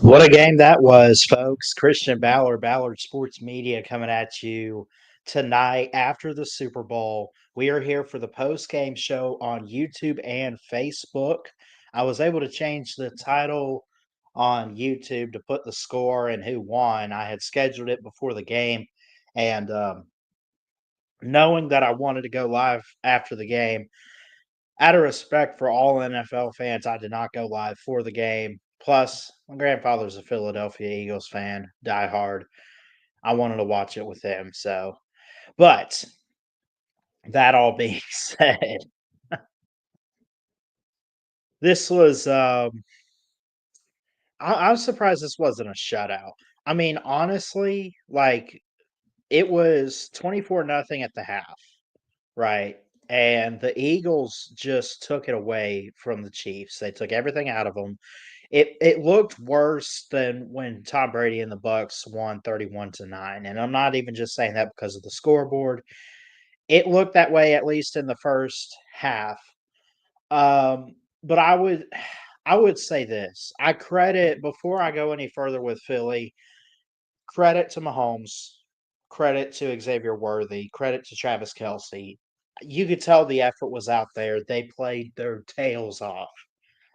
What a game that was, folks. Christian Ballard Sports Media coming at you tonight after the Super Bowl. We are here for the post game show on YouTube and Facebook. I was able to change the title on YouTube to put the score and who won. I had scheduled it before the game, and knowing that I wanted to go live after the game, out of respect for all NFL fans, I did not go live for the game. Plus, my grandfather's a Philadelphia Eagles fan, diehard. I wanted to watch it with him. But that all being said, this was. I'm surprised this wasn't a shutout. I mean, honestly, like it was 24-0 at the half, right? And the Eagles just took it away from the Chiefs. They took everything out of them. It looked worse than when Tom Brady and the Bucks won 31-9, and I'm not even just saying that because of the scoreboard. It looked that way at least in the first half. But I would say this. I credit before I go any further with Philly, credit to Mahomes, credit to Xavier Worthy, credit to Travis Kelsey. You could tell the effort was out there. They played their tails off,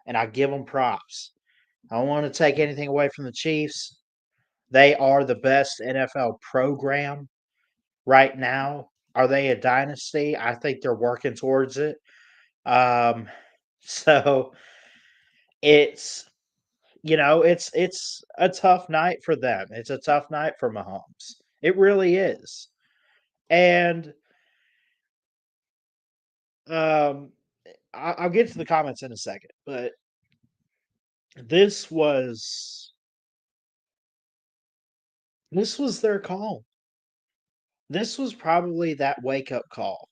and I give them props. I don't want to take anything away from the Chiefs. They are the best NFL program right now. Are they a dynasty? I think they're working towards it. Um, so it's it's a tough night for them. It's a tough night for Mahomes. It really is. And um, I'll get to the comments in a second, but this was this was their call. This was probably that wake up call.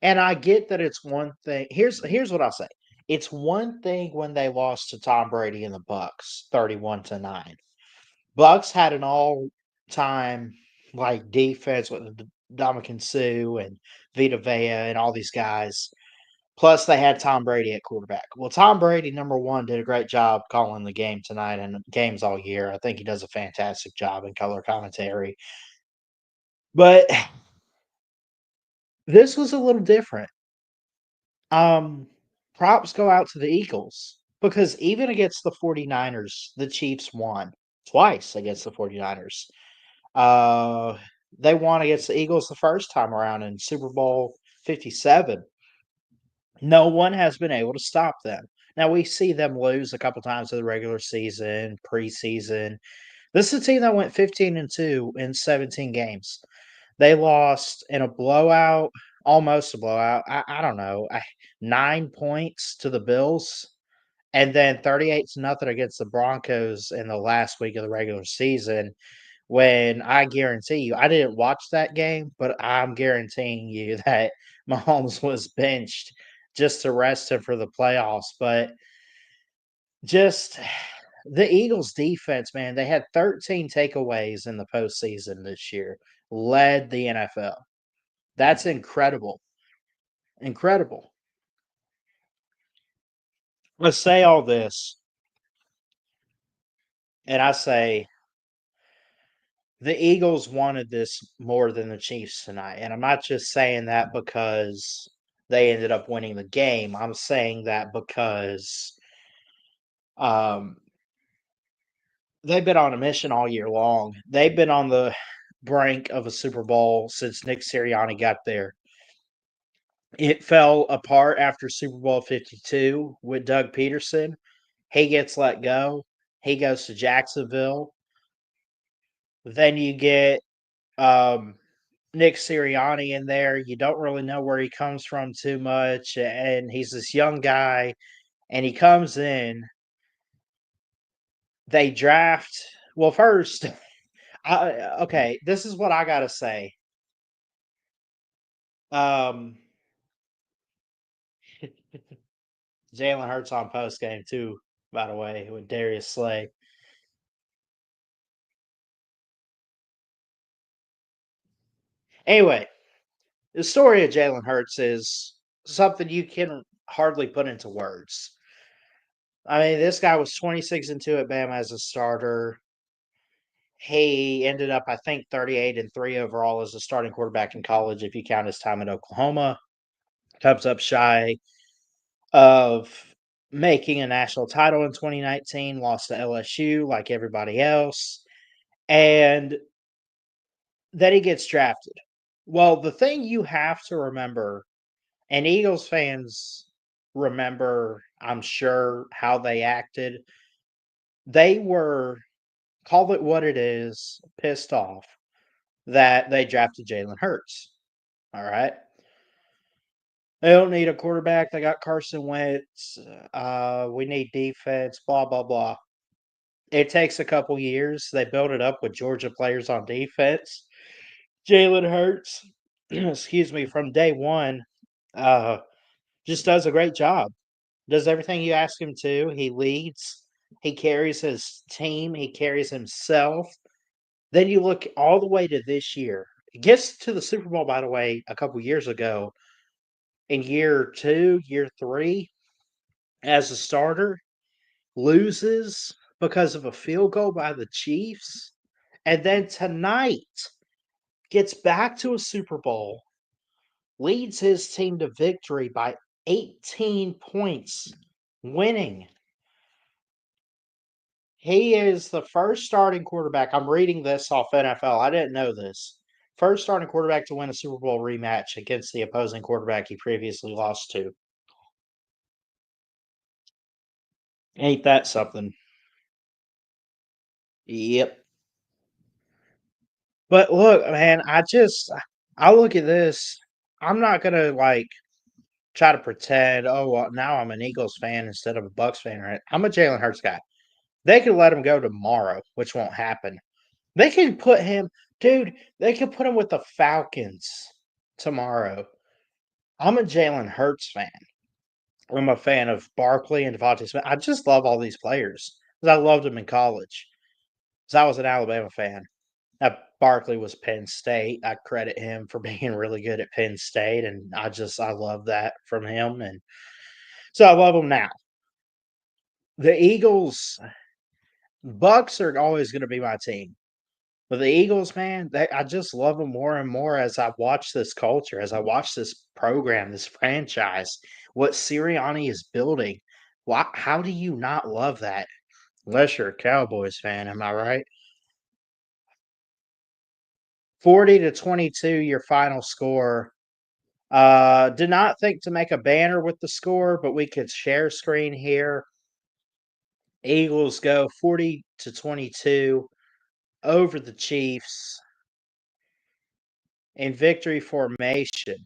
And I get that it's one thing. Here's what I'll say. It's one thing when they lost to Tom Brady and the Bucks, 31-9. Bucks had an all-time like defense with Dominican Sue and Vita Vea and all these guys. Plus, they had Tom Brady at quarterback. Well, Tom Brady, number one, did a great job calling the game tonight and games all year. I think he does a fantastic job in color commentary. But this was a little different. Um, Props go out to the Eagles because even against the 49ers, the Chiefs won twice against the 49ers. Uh, they won against the Eagles the first time around in Super Bowl 57. No one has been able to stop them. Now we see them lose a couple times in the regular season, preseason. This is a team that went 15-2 in 17 games. They lost in a blowout, almost a blowout. I don't know, 9 points to the Bills, and then 38-0 against the Broncos in the last week of the regular season. When I guarantee you, I didn't watch that game, but I'm guaranteeing you that Mahomes was benched just to rest him for the playoffs. But just the Eagles defense, man, they had 13 takeaways in the postseason this year, led the NFL. That's incredible. Incredible. Let's say all this, and I say the Eagles wanted this more than the Chiefs tonight. And I'm not just saying that because they ended up winning the game. I'm saying that because um, they've been on a mission all year long. They've been on the brink of a Super Bowl since Nick Sirianni got there. It fell apart after Super Bowl 52 with Doug Peterson. He gets let go. He goes to Jacksonville. Then you get Nick Sirianni in there. You don't really know where he comes from too much, and he's this young guy, and he comes in. They draft. Well, first, okay, this is what I gotta say. Um, Jalen Hurts on post game too, by the way, with Darius Slay. Anyway, the story of Jalen Hurts is something you can hardly put into words. I mean, this guy was 26-2 at Bama as a starter. He ended up, I think, 38-3 overall as a starting quarterback in college, if you count his time at Oklahoma. Comes up shy of making a national title in 2019, lost to LSU like everybody else, and then he gets drafted. Well, the thing you have to remember, and Eagles fans remember, I'm sure, how they acted. They were, call it what it is, pissed off that they drafted Jalen Hurts. All right. They don't need a quarterback. They got Carson Wentz. We need defense, blah, blah, blah. It takes a couple years. They build it up with Georgia players on defense. Jalen Hurts, excuse me, from day one, uh, just does a great job. Does everything you ask him to. He leads. He carries his team. He carries himself. Then you look all the way to this year. He gets to the Super Bowl, by the way, a couple years ago. In year 2, year 3, as a starter, loses because of a field goal by the Chiefs. And then tonight gets back to a Super Bowl, leads his team to victory by 18 points, winning. He is the first starting quarterback. I'm reading this off NFL. I didn't know this. First starting quarterback to win a Super Bowl rematch against the opposing quarterback he previously lost to. Ain't that something? Yep. But look, man, I look at this. I'm not gonna like try to pretend, oh well, now I'm an Eagles fan instead of a Bucks fan. Right? I'm a Jalen Hurts guy. They could let him go tomorrow, which won't happen. They can put him, dude. They could put him with the Falcons tomorrow. I'm a Jalen Hurts fan. I'm a fan of Barkley and Devontae Smith. I just love all these players because I loved them in college. Because I was an Alabama fan. Barkley was Penn State. I credit him for being really good at Penn State, and I love that from him, and so I love him now. The Eagles, Bucks are always going to be my team, but the Eagles, man, I just love them more and more as I watch this culture, as I watch this program, this franchise, what Sirianni is building. Why? How do you not love that? Unless you're a Cowboys fan, am I right? 40-22, your final score. Did not think to make a banner with the score, but we could share screen here. Eagles go 40-22 over the Chiefs in victory formation.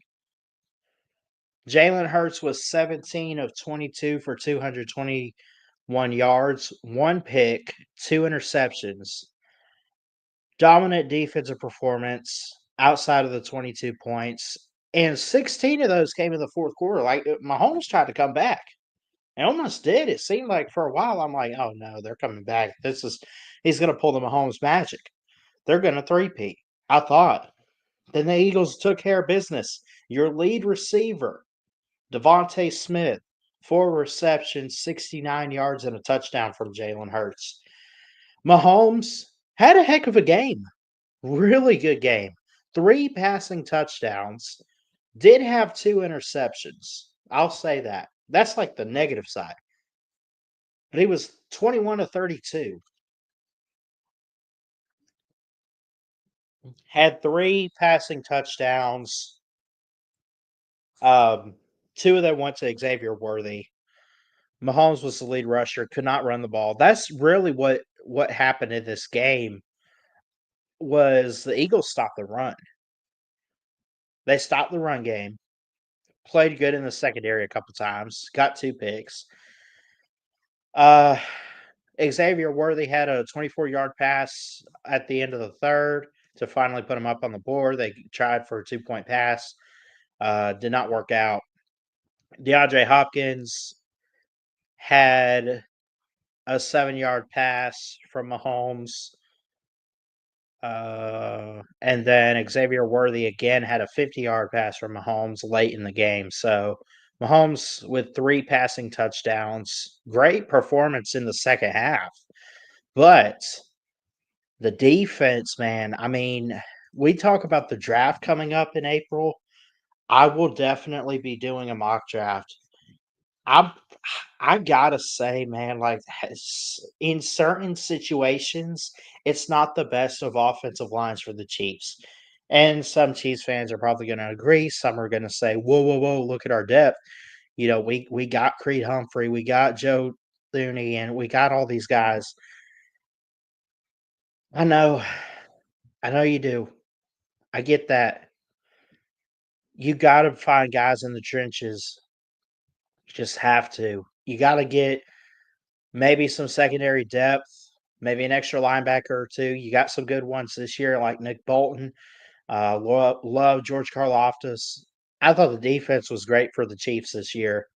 Jalen Hurts was 17 of 22 for 221 yards, one pick, two interceptions. Dominant defensive performance outside of the 22 points. And 16 of those came in the fourth quarter. Like Mahomes tried to come back. I almost did. It seemed like for a while I'm like, oh no, they're coming back. He's gonna pull the Mahomes magic. They're gonna three-peat. I thought. Then the Eagles took care of business. Your lead receiver, Devontae Smith, 4 receptions, 69 yards, and a touchdown from Jalen Hurts. Mahomes had a heck of a game. Really good game. 3 passing touchdowns. Did have 2 interceptions. I'll say that. That's like the negative side. But he was 21 of 32. Had 3 passing touchdowns. Um, 2 of them went to Xavier Worthy. Mahomes was the lead rusher, could not run the ball. That's really what happened in this game was the Eagles stopped the run. They stopped the run game, played good in the secondary a couple times, got 2 picks. Xavier Worthy had a 24-yard pass at the end of the third to finally put him up on the board. They tried for a 2-point pass, did not work out. DeAndre Hopkins had a 7-yard pass from Mahomes. And then Xavier Worthy again had a 50-yard pass from Mahomes late in the game. So Mahomes with 3 passing touchdowns. Great performance in the second half. But the defense, man, I mean, we talk about the draft coming up in April. I will definitely be doing a mock draft. I I gotta say, man, like in certain situations, it's not the best of offensive lines for the Chiefs. And some Chiefs fans are probably going to agree. Some are going to say, "Whoa, whoa, whoa! Look at our depth. You know, we got Creed Humphrey, we got Joe Thuney, and we got all these guys." I know, I know you do. I get that. You got to find guys in the trenches. You just have to. You got to get maybe some secondary depth, maybe an extra linebacker or two. You got some good ones this year, like Nick Bolton. Love George Karlaftis. I thought the defense was great for the Chiefs this year.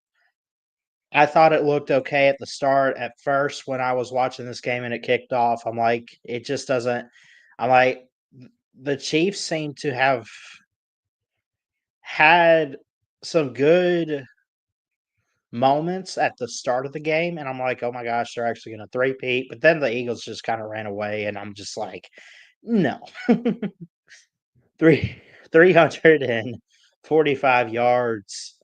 I thought it looked okay at the start. At first, when I was watching this game and it kicked off, I'm like, it just doesn't. I'm like, the Chiefs seem to have had some good moments at the start of the game, and I'm like, "Oh my gosh, they're actually gonna three-peat," but then the Eagles just kinda ran away, and I'm just like, "No." 3 345 yards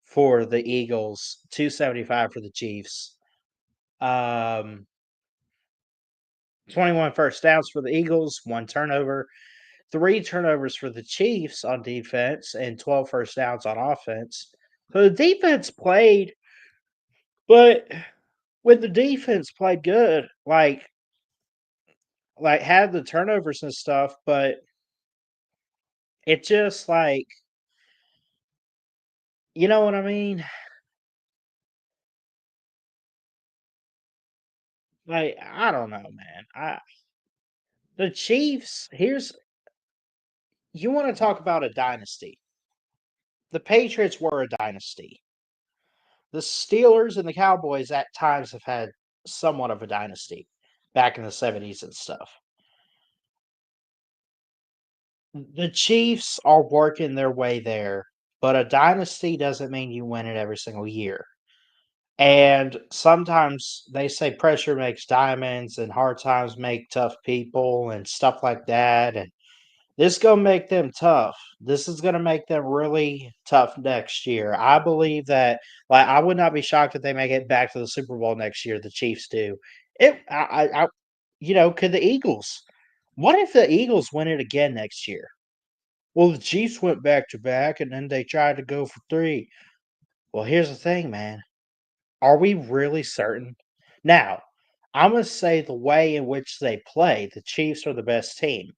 for the Eagles, 275 for the Chiefs. Um, 21 first downs for the Eagles, 1 turnover, 3 turnovers for the Chiefs on defense, and 12 first downs on offense. So the defense played, but when the defense played good, had the turnovers and stuff, but it just you know what I mean? Like, I don't know, man. The Chiefs, here's you wanna talk about a dynasty. The Patriots were a dynasty. The Steelers and the Cowboys at times have had somewhat of a dynasty back in the '70s and stuff. The Chiefs are working their way there, but a dynasty doesn't mean you win it every single year. And sometimes they say pressure makes diamonds and hard times make tough people and stuff like that. And this is gonna make them tough. This is gonna make them really tough next year. I believe that I would not be shocked if they make it back to the Super Bowl next year, the Chiefs do. Could the Eagles? What if the Eagles win it again next year? Well, the Chiefs went back to back and then they tried to go for three. Well, here's the thing, man. Are we really certain? Now, Imma say the way in which they play, the Chiefs are the best team.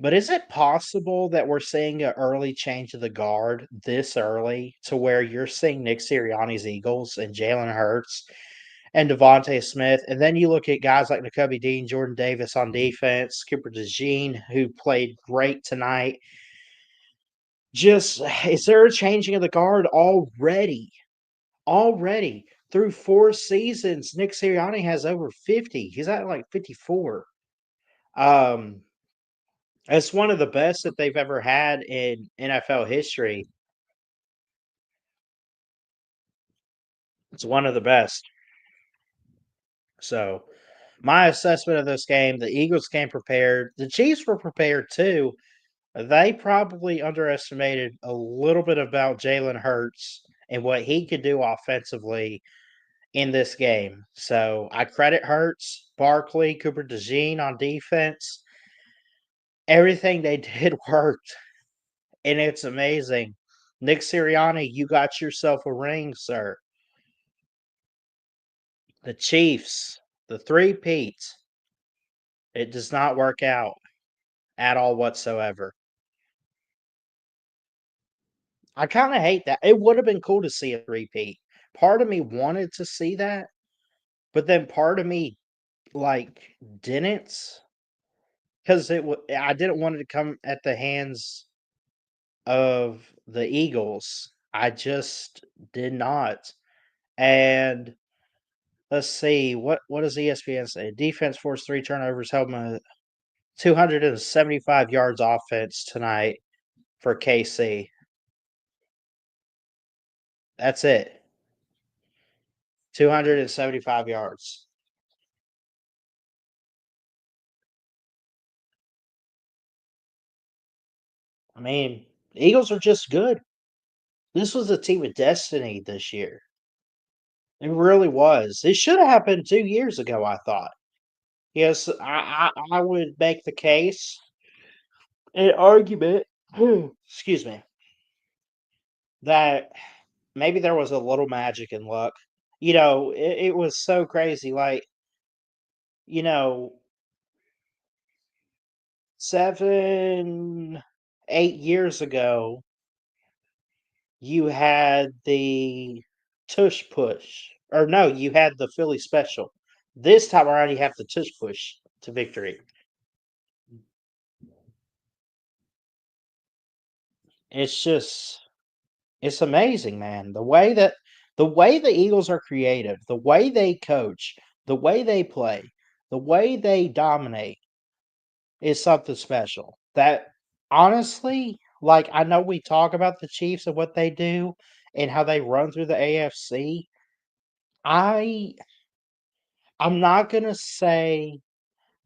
But is it possible that we're seeing an early change of the guard this early to where you're seeing Nick Sirianni's Eagles and Jalen Hurts and Devontae Smith, and then you look at guys like Nakobe Dean, Jordan Davis on defense, Cooper DeJean, who played great tonight. Just is there a changing of the guard already? Already, through 4 seasons, Nick Sirianni has over 50. He's at, like, 54. Um, it's one of the best that they've ever had in NFL history. It's one of the best. So, my assessment of this game, the Eagles came prepared. The Chiefs were prepared too. They probably underestimated a little bit about Jalen Hurts and what he could do offensively in this game. So I credit Hurts, Barkley, Cooper DeJean on defense. Everything they did worked, and it's amazing. Nick Sirianni, you got yourself a ring, sir. The Chiefs, the three-peat, it does not work out at all whatsoever. I kind of hate that. It would have been cool to see a three-peat. Part of me wanted to see that, but then part of me didn't, because I didn't want it to come at the hands of the Eagles. I just did not. And let's see, what does ESPN say? Defense forced 3 turnovers, held them 275 yards offense tonight for KC. That's it. 275 yards. I mean, the Eagles are just good. This was a team of destiny this year. It really was. It should have happened 2 years ago, I thought. Yes, I would make the case, an argument, excuse me, that maybe there was a little magic in luck. It was so crazy. Like, you know, 7, 8 years ago, you had the tush push, or no, you had the Philly special. This time around, you have the tush push to victory. It's just, it's amazing, man. The way the Eagles are creative, the way they coach, the way they play, the way they dominate is something special. That honestly, like I know we talk about the Chiefs and what they do and how they run through the AFC. I I'm not gonna say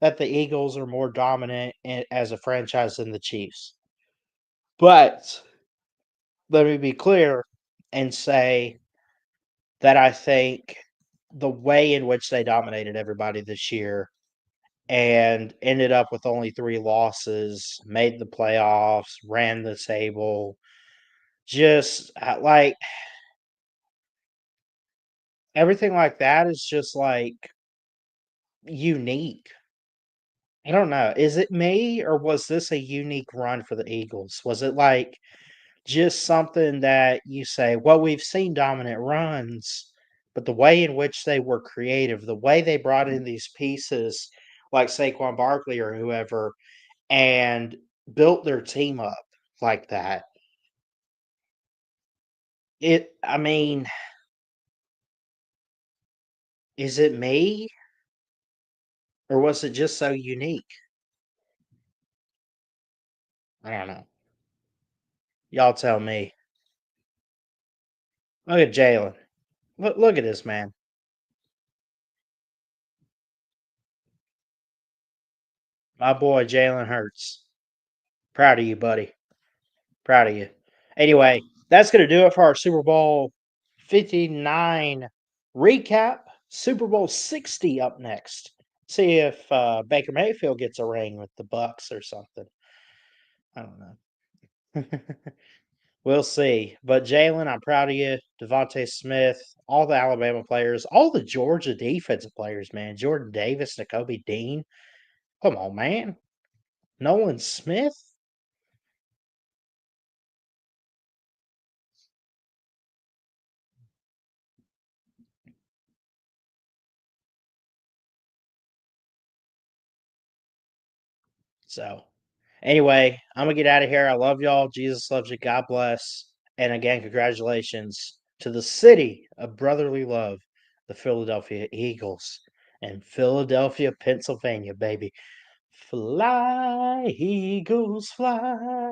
that the Eagles are more dominant as a franchise than the Chiefs, but let me be clear and say that I think the way in which they dominated everybody this year and ended up with only 3 losses, made the playoffs, ran the table, just, like, everything like that is just, like, unique. I don't know. Is it me, or was this a unique run for the Eagles? Was it, like, just something that you say, "Well, we've seen dominant runs," but the way in which they were creative, the way they brought in these pieces like Saquon Barkley or whoever, and built their team up like that. I mean, is it me, or was it just so unique? I don't know. Y'all tell me. Look at Jalen. Look at this man. My boy Jalen Hurts. Proud of you, buddy. Proud of you. Anyway, that's going to do it for our Super Bowl 59 recap. Super Bowl 60 up next. See if Baker Mayfield gets a ring with the Bucks or something. I don't know. We'll see. But Jalen, I'm proud of you. Devontae Smith, all the Alabama players, all the Georgia defensive players, man. Jordan Davis, Nakobe Dean. Come on, man. Nolan Smith. So, anyway, I'm going to get out of here. I love y'all. Jesus loves you. God bless. And again, congratulations to the city of brotherly love, the Philadelphia Eagles, and Philadelphia, Pennsylvania, baby. Fly, Eagles, fly.